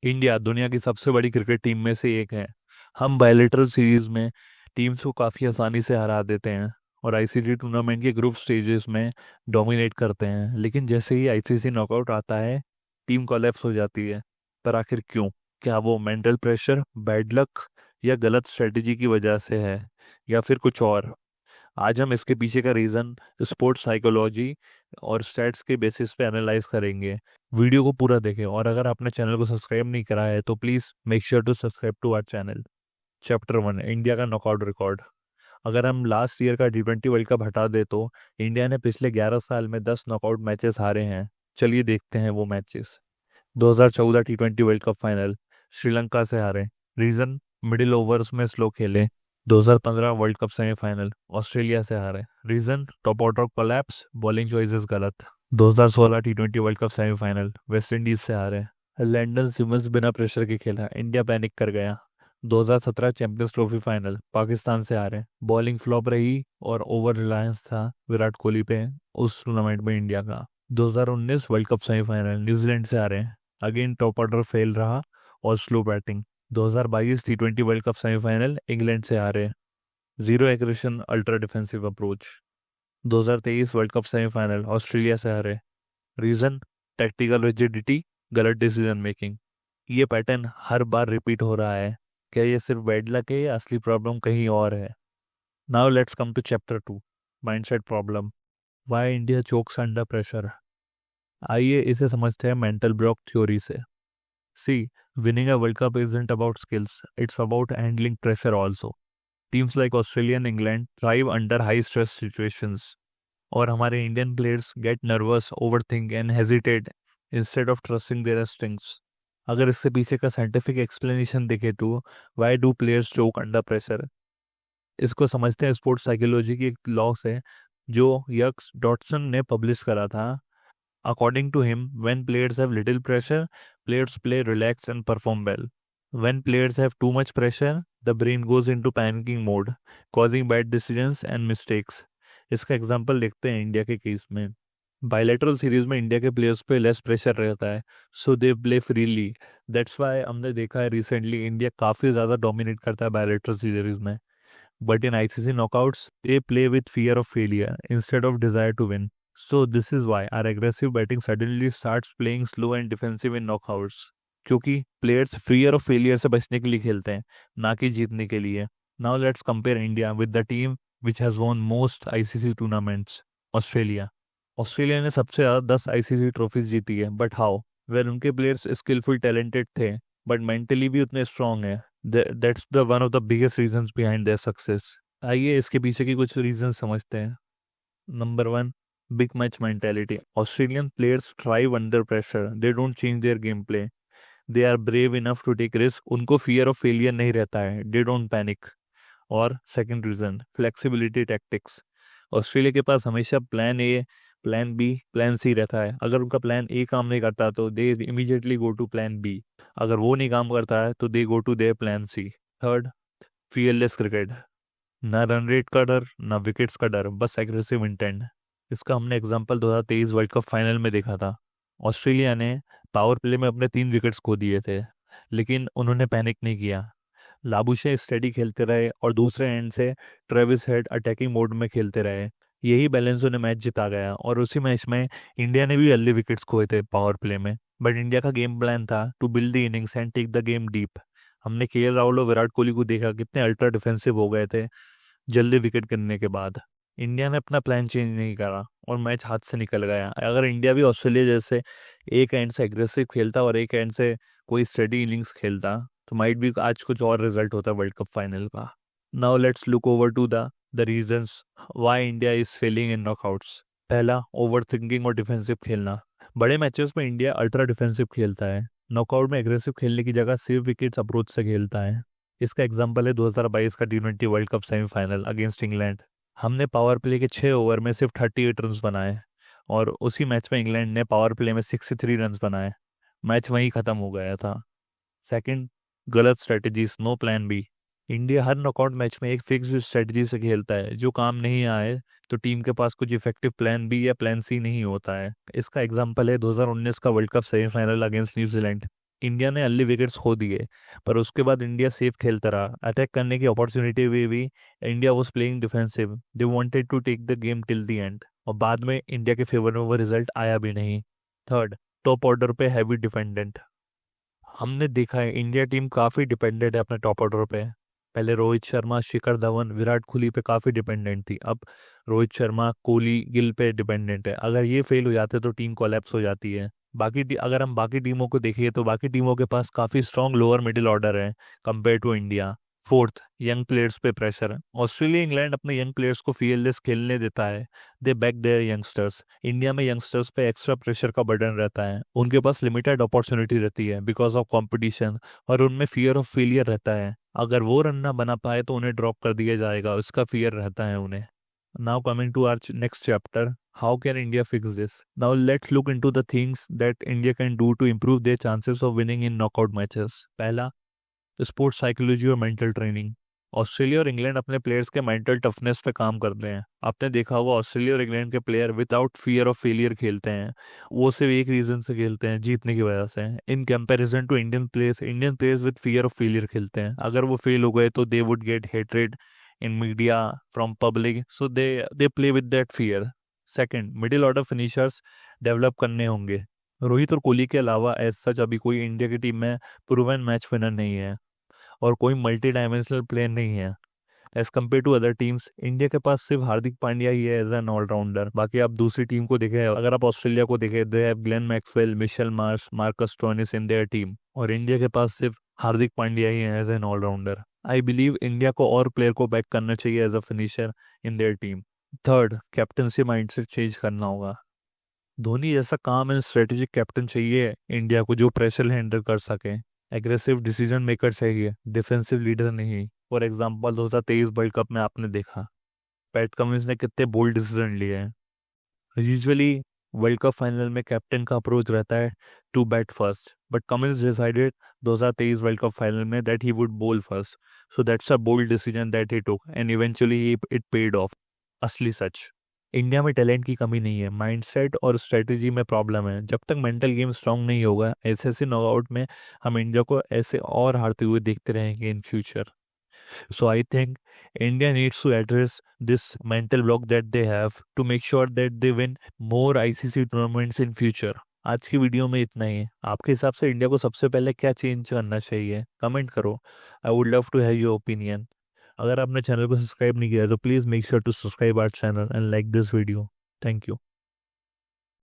India दुनिया की सबसे बड़ी क्रिकेट टीम में से एक है। हम बायलैटरल सीरीज में टीम्स को काफ़ी आसानी से हरा देते हैं और आईसीसी टूर्नामेंट के ग्रुप स्टेजेस में डोमिनेट करते हैं, लेकिन जैसे ही आईसीसी नॉकआउट आता है टीम कोलैप्स हो जाती है। पर आखिर क्यों? क्या वो मेंटल प्रेशर, बैड लक या गलत स्ट्रेटजी की वजह से है, या फिर कुछ और? आज हम इसके पीछे का रीज़न स्पोर्ट्स साइकोलॉजी और स्टैट्स के बेसिस पे एनालाइज करेंगे। वीडियो को पूरा देखें, और अगर आपने चैनल को सब्सक्राइब नहीं करा है तो please make sure to subscribe to our channel. Chapter 1, India का नॉकआउट रिकॉर्ड। अगर हम लास्ट ईयर का T20 वर्ल्ड कप हटा दे तो इंडिया ने पिछले 11 साल में 10 नॉकआउट मैचेस हारे हैं। चलिए देखते हैं वो matches. 2014 T20 world cup final, Sri Lanka से हारे। रीजन, मिडिल ओवर्स में स्लो खेले। 2015 वर्ल्ड कप सेमीफाइनल, ऑस्ट्रेलिया से हारे। Reason, top order collapse, bowling choices गलत। 2016 T20 world cup semifinal, West Indies से हारे। लैंडन सिमंस बिना प्रेशर के खेला, इंडिया पैनिक कर गया। 2017 चैंपियंस ट्रॉफी फाइनल, पाकिस्तान से हारे। बॉलिंग फ्लॉप रही और ओवर रिलायंस था विराट कोहली पे उस टूर्नामेंट में इंडिया का। 2019 वर्ल्ड कप सेमीफाइनल, न्यूजीलैंड से हारे। अगेन टॉप ऑर्डर फेल रहा और slow batting. 2022 T20 world cup semifinal, England से हारे। Zero aggression, ultra defensive approach. 2023 world cup semifinal, Australia से हारे। रीजन, टैक्टिकल रिजिडिटी, गलत डिसीजन मेकिंग। ये पैटर्न हर बार रिपीट हो रहा है। क्या ये सिर्फ बैड लक है या असली प्रॉब्लम कहीं और है? Now let's come to chapter 2, mindset problem. Why India chokes under pressure. आइए इसे समझते हैं मेंटल ब्लॉक थ्योरी से। सी, winning a World Cup isn't about skills, it's about handling pressure also. Teams like Australia and England thrive under high stress situations. और हमारे Indian players get nervous, overthink and hesitate instead of trusting their instincts. अगर इससे पीछे का scientific explanation देखे तो why do players choke under pressure, इसको समझते हैं स्पोर्ट्स साइकोलॉजी की एक लॉ से जो यक्स डॉटसन ने पब्लिश करा था। According to him, when players have little pressure, players play relaxed and perform well. When players have too much pressure, the brain goes into panicking mode, causing bad decisions and mistakes. इसका example देखते हैं India के case में। Bilateral series में India के players पे less pressure रहता है, so they play freely. That's why हमने देखा है रिसेंटली इंडिया काफ़ी ज़्यादा डोमिनेट करता है बायलैटरल सीरीज में। But in ICC knockouts they play with fear of failure instead of desire to win. So this is why our aggressive batting suddenly starts playing slow and defensive in knockouts. क्योंकि players fear of failure से बचने के लिए खेलते हैं, ना कि जीतने के लिए। Now let's compare India with the team which has won most ICC tournaments, Australia. Australia ने सबसे ज़्यादा 10 आईसीसी ट्रॉफीज जीती है, बट हाउ? वेल उनके प्लेयर्स स्किलफुल टैलेंटेड थे बट मेंटली भी उतने स्ट्रांग हैं। That's the one of the biggest reasons behind their success. आइए इसके पीछे की कुछ रीजन समझते हैं। Number 1, big match mentality. Australian players thrive under pressure. They don't change their gameplay. They are brave enough to take risk. उनको fear of failure नहीं रहता है. They don't panic. और second reason, flexibility tactics. Australia के पास हमेशा plan A, plan B, plan C रहता है। अगर उनका प्लान ए काम नहीं करता तो they immediately go to plan B. अगर वो नहीं काम करता है तो they go to their plan C. Third, fearless cricket. ना रन रेट का डर, ना विकेट्स का डर, बस एग्रेसिव इंटेंट। इसका हमने एग्जांपल 2023 वर्ल्ड कप फाइनल में देखा था। ऑस्ट्रेलिया ने पावर प्ले में अपने 3 विकेट्स खो दिए थे, लेकिन उन्होंने पैनिक नहीं किया। लाबुशे स्टेडी खेलते रहे और दूसरे एंड से ट्रेविस हेड अटैकिंग मोड में खेलते रहे। यही बैलेंस उन्हें मैच जिता गया। और उसी मैच में इंडिया ने भी अर्ली विकेट्स खोए थे पावर प्ले में, बट इंडिया का गेम प्लान था to build the innings and take the game deep. हमने केएल राहुल और विराट कोहली को देखा कितने अल्ट्रा डिफेंसिव हो गए थे जल्दी विकेट गिरने के बाद। इंडिया ने अपना प्लान चेंज नहीं करा और मैच हाथ से निकल गया। अगर इंडिया भी ऑस्ट्रेलिया जैसे एक एंड से एग्रेसिव खेलता और एक एंड से कोई स्टेडी इनिंग्स खेलता तो माइट भी आज कुछ और रिजल्ट होता वर्ल्ड कप फाइनल का। Now let's look over to the reasons why India is failing in knockouts. पहला, ओवर थिंकिंग और डिफेंसिव खेलना। बड़े मैचेस में इंडिया अल्ट्रा डिफेंसिव खेलता है, नॉकआउट में एग्रेसिव खेलने की जगह सेव विकेट्स अप्रोच से खेलता है। इसका एग्जाम्पल है 2022 का T20 world cup semifinal against England. हमने पावर प्ले के 6 ओवर में सिर्फ 38 रन बनाए और उसी मैच में इंग्लैंड ने पावर प्ले में 63 रन बनाए। मैच वहीं ख़त्म हो गया था। सेकंड, गलत strategies, no plan B. India हर नॉकआउट मैच में एक फिक्स स्ट्रेटजी से खेलता है, जो काम नहीं आए तो टीम के पास कुछ इफेक्टिव प्लान बी या प्लान सी नहीं होता है। इसका एग्जाम्पल है 2019 का world cup semifinal against New Zealand. India ने अर्ली विकेट्स खो दिए, पर उसके बाद इंडिया सेफ खेलता रहा। अटैक करने की अपॉर्चुनिटी भी India was playing defensive, they wanted to take the game till the end, और बाद में इंडिया के फेवर में वो रिजल्ट आया भी नहीं। थर्ड, टॉप ऑर्डर पे हैवी डिपेंडेंट। हमने देखा है इंडिया टीम काफ़ी डिपेंडेंट है अपने टॉप ऑर्डर पे। पहले रोहित शर्मा, शिखर धवन, विराट कोहली पे काफ़ी डिपेंडेंट थी, अब रोहित शर्मा, कोहली, गिल पे डिपेंडेंट है। अगर ये फेल हो जाते तो टीम कोलैप्स हो जाती है। अगर हम बाकी टीमों को देखिए तो बाकी टीमों के पास काफ़ी स्ट्रॉन्ग लोअर मिडिल ऑर्डर है compare to India. Fourth, young players पे प्रेशर। ऑस्ट्रेलिया, इंग्लैंड अपने यंग प्लेयर्स को फीयरलेस खेलने देता है, they back their youngsters. India में यंगस्टर्स पे एक्स्ट्रा प्रेशर का बर्डन रहता है, उनके पास लिमिटेड अपॉर्चुनिटी रहती है बिकॉज ऑफ कंपटीशन, और उनमें फियर ऑफ फेलियर रहता है। अगर वो रन ना बना पाए तो उन्हें ड्रॉप कर दिया जाएगा, उसका फियर रहता है उन्हें। Now coming to our next chapter, how can India fix this? Now let's look into the things that India can do to improve their chances of winning in knockout matches. पहला, sports psychology और mental training. Australia और England अपने players के mental toughness पे काम करते हैं। आपने देखा होगा ऑस्ट्रेलिया और इंग्लैंड के player without fear of failure खेलते हैं, वो सिर्फ एक रीजन से खेलते हैं, जीतने की वजह से। In comparison to Indian players with fear of failure खेलते हैं। अगर वो फेल हो गए तो they would get hatred in media from public, so they play with that fear. Second, middle order finishers develop करने होंगे। रोहित और कोहली के अलावा एज सच अभी कोई इंडिया की टीम में प्रूवन मैच विनर नहीं है, और कोई मल्टी डायमेंशनल प्लेयर नहीं है। As compare to other teams, India के पास सिर्फ हार्दिक पांड्या ही है एज एन ऑलराउंडर। बाकी आप दूसरी टीम को देखें, अगर आप ऑस्ट्रेलिया को देखें, they have Glenn Maxwell, Mitchell Marsh, Marcus Stoinis in their team, और इंडिया के पास सिर्फ हार्दिक पांड्या ही है as an allrounder. I believe India को और प्लेयर को बैक करना चाहिए as a finisher in their team. Third, captaincy mindset change करना होगा। धोनी जैसा काम एंड स्ट्रेटेजिक कैप्टन चाहिए इंडिया को, जो प्रेशर हैंडल कर सके। एग्रेसिव डिसीजन मेकर चाहिए, डिफेंसिव लीडर नहीं। फॉर एग्जाम्पल 2023 वर्ल्ड कप में आपने देखा पैट कमिंस ने कितने बोल्ड डिसीजन लिए हैं। यूजुअली वर्ल्ड कप फाइनल में कैप्टन का अप्रोच रहता है to bat first, but Cummins decided 2023 world cup final में that he would bowl first, so that's a bold decision that he took and eventually it paid off. असली सच, India में talent की कमी नहीं है, माइंडसेट और स्ट्रेटजी में प्रॉब्लम है। जब तक मेंटल गेम स्ट्रांग नहीं होगा, ऐसे नॉकआउट में हम इंडिया को ऐसे और हारते हुए देखते रहेंगे in future. So I think India needs to address this mental block that they have to make sure that they win more ICC tournaments in future. आज की वीडियो में इतना ही है। आपके हिसाब से इंडिया को सबसे पहले क्या चेंज करना चाहिए, कमेंट करो। I would love to have your opinion. अगर आपने चैनल को सब्सक्राइब नहीं किया तो please make sure to subscribe our channel and like this video. Thank you.